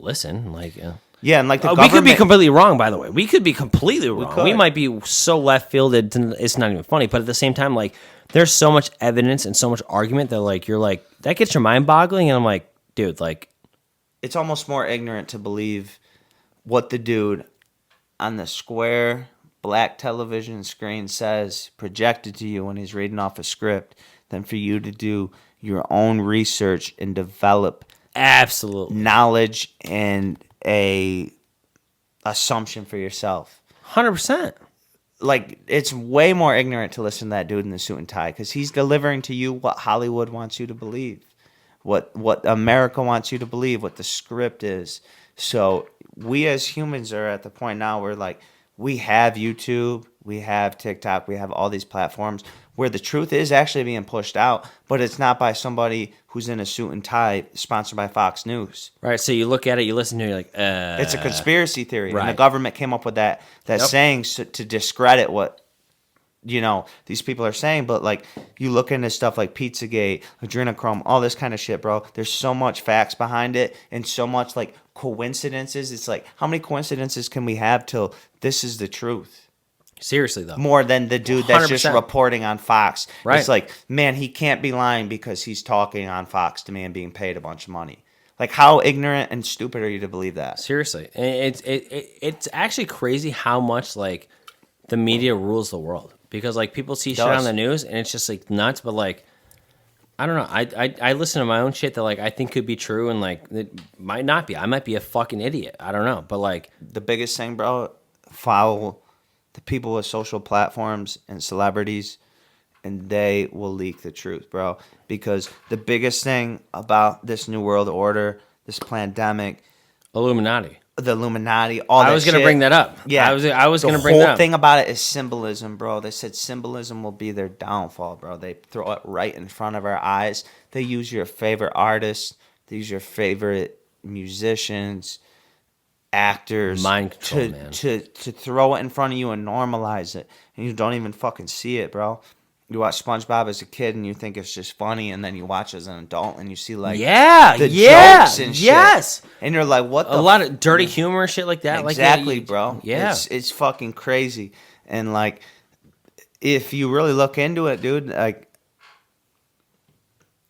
Speaker 2: listen, like
Speaker 1: yeah, and like the
Speaker 2: we could be completely wrong. By the way, we could be completely wrong. We might be so left fielded, it's not even funny. But at the same time, like there's so much evidence and so much argument that like you're like that gets your mind boggling, and I'm like, dude, like
Speaker 1: it's almost more ignorant to believe what the dude on the square black television screen says projected to you when he's reading off a script than for you to do your own research and develop
Speaker 2: absolute
Speaker 1: knowledge and a assumption for yourself.
Speaker 2: 100%.
Speaker 1: Like it's way more ignorant to listen to that dude in the suit and tie because he's delivering to you what Hollywood wants you to believe, what America wants you to believe, what the script is. So we as humans are at the point now where like we have YouTube, we have TikTok, we have all these platforms where the truth is actually being pushed out, but it's not by somebody who's in a suit and tie sponsored by Fox News.
Speaker 2: Right, so you look at it, you listen to it, you're like,
Speaker 1: it's a conspiracy theory.
Speaker 2: Right.
Speaker 1: And the government came up with that saying to discredit what these people are saying, but like you look into stuff like Pizzagate, adrenochrome, all this kind of shit, bro. There's so much facts behind it and so much like coincidences. It's like, how many coincidences can we have till this is the truth?
Speaker 2: Seriously though,
Speaker 1: more than the dude that's
Speaker 2: 100%.
Speaker 1: Just reporting on Fox.
Speaker 2: Right.
Speaker 1: It's like, man, he can't be lying because he's talking on Fox to me and being paid a bunch of money. Like, how ignorant and stupid are you to believe that?
Speaker 2: Seriously, it's actually crazy how much like the media rules the world, because like people see shit on the news and it's just like nuts, but like I don't know. I listen to my own shit that like I think could be true and like it might not be. I might be a fucking idiot. I don't know, but like
Speaker 1: The biggest thing, bro, follow the people with social platforms and celebrities, and they will leak the truth, bro. Because the biggest thing about this new world order, this pandemic,
Speaker 2: Illuminati.
Speaker 1: the Illuminati, all that
Speaker 2: I was gonna
Speaker 1: shit.
Speaker 2: bring that up.
Speaker 1: Yeah,
Speaker 2: I was gonna bring
Speaker 1: The
Speaker 2: that
Speaker 1: whole
Speaker 2: up.
Speaker 1: thing about it is symbolism, bro. They said symbolism will be their downfall, bro. They throw it right in front of our eyes. They use your favorite artists. They use your favorite musicians, actors,
Speaker 2: Mind control, man.
Speaker 1: to throw it in front of you and normalize it, and you don't even fucking see it, bro. You watch SpongeBob as a kid and you think it's just funny, and then you watch as an adult and you see like the jokes and shit. And you're like, what?
Speaker 2: A lot of dirty humor, shit like that.
Speaker 1: Exactly,
Speaker 2: like,
Speaker 1: bro.
Speaker 2: Yeah,
Speaker 1: it's fucking crazy. And like, if you really look into it, dude, like,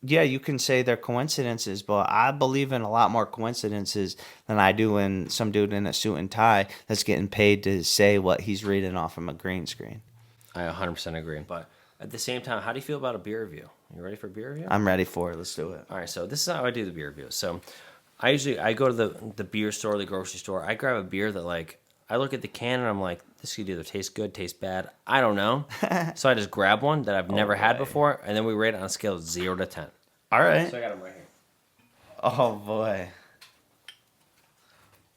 Speaker 1: yeah, you can say they're coincidences, but I believe in a lot more coincidences than I do in some dude in a suit and tie that's getting paid to say what he's reading off from a green screen.
Speaker 2: I 100% agree. But at the same time, how do you feel about a beer review? You ready for a beer review?
Speaker 1: I'm ready for it. Let's do it.
Speaker 2: All right, so this is how I do the beer review. So I go to the beer store, the grocery store. I grab a beer that like I look at the can and I'm like, this could either taste good, taste bad. I don't know. So I just grab one that I've never had before, and then we rate it on a scale of 0 to 10.
Speaker 1: All right.
Speaker 2: So I got them right here.
Speaker 1: Oh boy.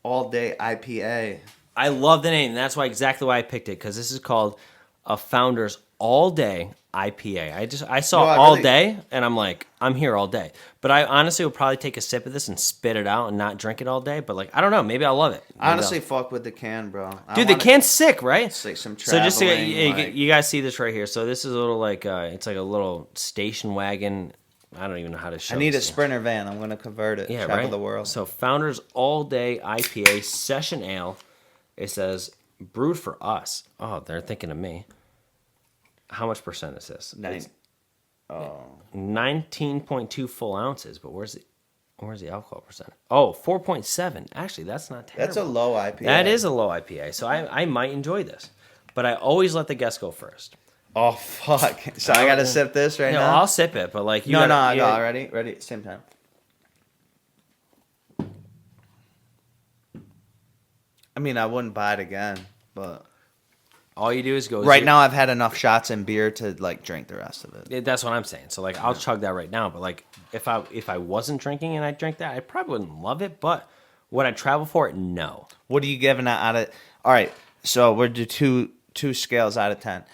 Speaker 1: All day IPA.
Speaker 2: I love the name. And that's exactly why I picked it, because this is called a Founders All Day IPA. I saw all day, and I'm like, I'm here all day. But I honestly would probably take a sip of this and spit it out and not drink it all day. But like, I don't know. Maybe I'll love it.
Speaker 1: Honestly, fuck with the can, bro.
Speaker 2: Dude, the can's sick, right?
Speaker 1: It's like some
Speaker 2: So just
Speaker 1: traveling,
Speaker 2: you guys see this right here. So this is a little like it's like a little station wagon. I don't even know how to show.
Speaker 1: I need a
Speaker 2: this.
Speaker 1: Sprinter van. I'm gonna convert it.
Speaker 2: Yeah,
Speaker 1: Travel
Speaker 2: right.
Speaker 1: the world.
Speaker 2: So Founders All Day IPA Session Ale. It says brewed for us. Oh, they're thinking of me. How much percent is this?
Speaker 1: Nice.
Speaker 2: Oh. 19.2 full ounces. But where's the alcohol percent? Oh, 4.7. Actually, that's not terrible.
Speaker 1: That's a low IPA.
Speaker 2: That is a low IPA. So I might enjoy this. But I always let the guest go first.
Speaker 1: Oh fuck! So I gotta sip this right
Speaker 2: No,
Speaker 1: now.
Speaker 2: I'll sip it, but like
Speaker 1: I got ready. Same time. I mean, I wouldn't buy it again, but
Speaker 2: all you do is go.
Speaker 1: right now I've had enough shots and beer to like drink the rest of it.
Speaker 2: That's what I'm saying. So like, I'll chug that right now. But like, if I wasn't drinking and I drank that, I probably wouldn't love it. But would I travel for it? No.
Speaker 1: What are you giving that out of? All right, so we're do two scales out of 10.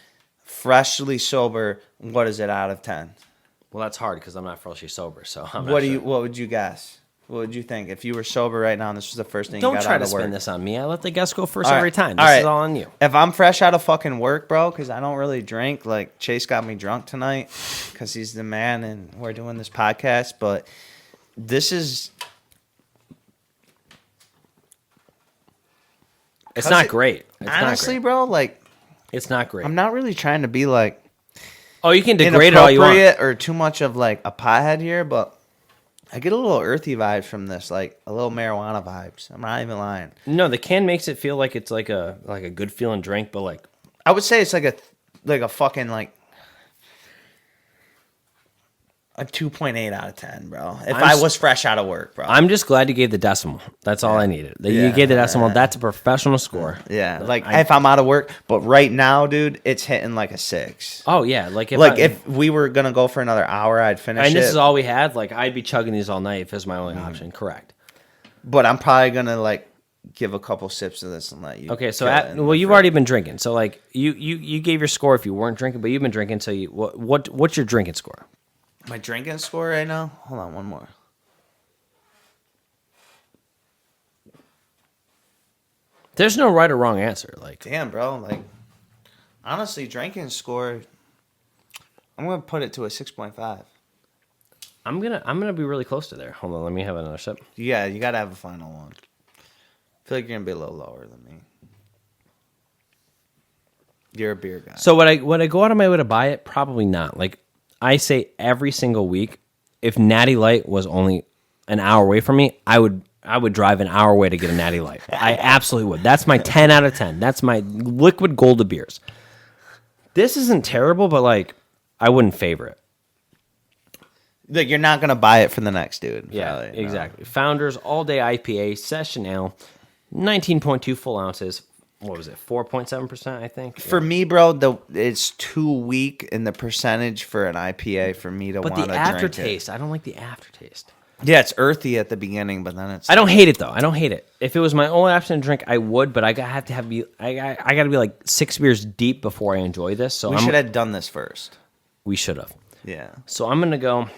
Speaker 1: Freshly sober, what is it out of 10?
Speaker 2: Well, that's hard because I'm not freshly sober. So I'm
Speaker 1: What
Speaker 2: not
Speaker 1: do
Speaker 2: sure.
Speaker 1: you? What would you guess? What would you think if you were sober right now and this was the first thing
Speaker 2: Don't
Speaker 1: you got
Speaker 2: try
Speaker 1: out
Speaker 2: to
Speaker 1: of work?
Speaker 2: spin this on me. I let the guests go first
Speaker 1: All right,
Speaker 2: every time.
Speaker 1: all
Speaker 2: This
Speaker 1: right.
Speaker 2: is all on you.
Speaker 1: If I'm fresh out of fucking work, bro, because I don't really drink, like Chase got me drunk tonight because he's the man and we're doing this podcast, but this is...
Speaker 2: It's not great. It's
Speaker 1: honestly,
Speaker 2: not great.
Speaker 1: bro, like,
Speaker 2: It's not great.
Speaker 1: I'm not really trying to be like
Speaker 2: Oh, you can degrade it all you want.
Speaker 1: inappropriate or too much of like a pothead here, but I get a little earthy vibes from this, like a little marijuana vibes. I'm not even lying.
Speaker 2: No, the can makes it feel like it's like a good feeling drink, but like
Speaker 1: I would say it's like a fucking like a 2.8 out of 10, bro. If I was fresh out of work, bro.
Speaker 2: I'm just glad you gave the decimal. That's all I needed. You gave the decimal. That's a professional score.
Speaker 1: Yeah, like if I'm out of work, but right now, dude, it's hitting like a 6.
Speaker 2: Oh yeah, like
Speaker 1: If we were gonna go for another hour, I'd finish
Speaker 2: and
Speaker 1: it.
Speaker 2: this is all we had. Like I'd be chugging these all night if it's my only option. Correct.
Speaker 1: But I'm probably gonna like give a couple sips of this and let you.
Speaker 2: Okay, so
Speaker 1: kill it in
Speaker 2: well,
Speaker 1: the
Speaker 2: you've
Speaker 1: fridge.
Speaker 2: already been drinking. So like you gave your score if you weren't drinking, but you've been drinking. So what's your drinking score?
Speaker 1: My drinking score right now. Hold on, one more.
Speaker 2: There's no right or wrong answer. Like
Speaker 1: Damn, bro. Like, honestly, drinking score. I'm gonna put it to a 6.5.
Speaker 2: I'm gonna be really close to there. Hold on, let me have another sip.
Speaker 1: Yeah, you gotta have a final one. I feel like you're gonna be a little lower than me. You're a beer guy.
Speaker 2: So would I go out of my way to buy it? Probably not. Like I say every single week, if Natty Light was only an hour away from me, I would drive an hour away to get a Natty Light. I absolutely would. That's my 10 out of 10. That's my liquid gold of beers. This isn't terrible, but like I wouldn't favor it.
Speaker 1: Look, you're not gonna buy it for the next dude.
Speaker 2: Yeah,
Speaker 1: probably, no.
Speaker 2: exactly. Founders All Day IPA Session Ale, 19.2 full ounces. What was it? 4.7%, I think.
Speaker 1: For me, bro, it's too weak in the percentage for an IPA for me to want to drink it.
Speaker 2: But the aftertaste, I don't like the aftertaste.
Speaker 1: Yeah, it's earthy at the beginning, but then it's.
Speaker 2: I don't hate it though. I don't hate it. If it was my only option to drink, I would. But I got to be like 6 beers deep before I enjoy this. So
Speaker 1: we should have done this first.
Speaker 2: We should have.
Speaker 1: Yeah.
Speaker 2: So I'm gonna go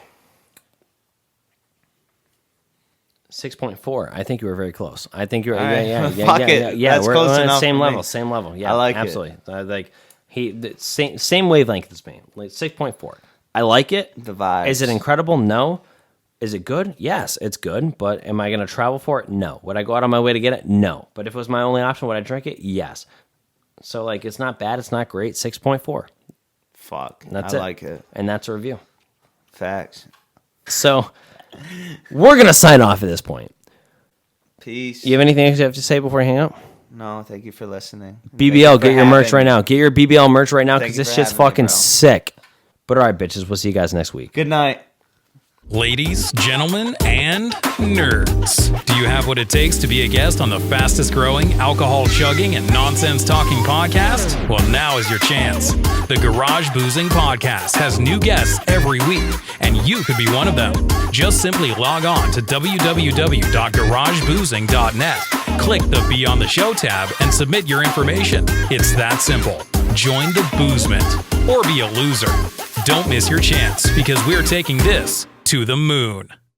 Speaker 2: 6.4. I think you were very close. I think you're.
Speaker 1: Right.
Speaker 2: Yeah.
Speaker 1: Fuck it.
Speaker 2: Yeah,
Speaker 1: That's
Speaker 2: we're
Speaker 1: close
Speaker 2: on the
Speaker 1: enough
Speaker 2: same
Speaker 1: for
Speaker 2: level.
Speaker 1: me.
Speaker 2: Same level. Yeah,
Speaker 1: I like it.
Speaker 2: absolutely. Same wavelength as me. Like 6.4. I like it.
Speaker 1: The vibes.
Speaker 2: Is it incredible? No. Is it good? Yes, it's good. But am I going to travel for it? No. Would I go out on my way to get it? No. But if it was my only option, would I drink it? Yes. So like, it's not bad. It's not great. 6.4.
Speaker 1: Fuck.
Speaker 2: That's
Speaker 1: I
Speaker 2: it.
Speaker 1: like it.
Speaker 2: And that's a review.
Speaker 1: Facts.
Speaker 2: So we're going to sign off at this point.
Speaker 1: Peace.
Speaker 2: You have anything else you have to say before we hang out?
Speaker 1: No, thank you for listening.
Speaker 2: BBL, get your merch right now. Get your BBL merch right now because
Speaker 1: Thank you
Speaker 2: this
Speaker 1: for
Speaker 2: shit's
Speaker 1: having me,
Speaker 2: fucking
Speaker 1: bro.
Speaker 2: sick. But all right, bitches, we'll see you guys next week.
Speaker 1: Good night.
Speaker 3: Ladies, gentlemen, and nerds. Do you have what it takes to be a guest on the fastest growing, alcohol chugging, and nonsense talking podcast? Well, now is your chance. The Garage Boozing Podcast has new guests every week, and you could be one of them. Just simply log on to www.garageboozing.net. Click the Be on the Show tab and submit your information. It's that simple. Join the boozement or be a loser. Don't miss your chance because we're taking this to the moon.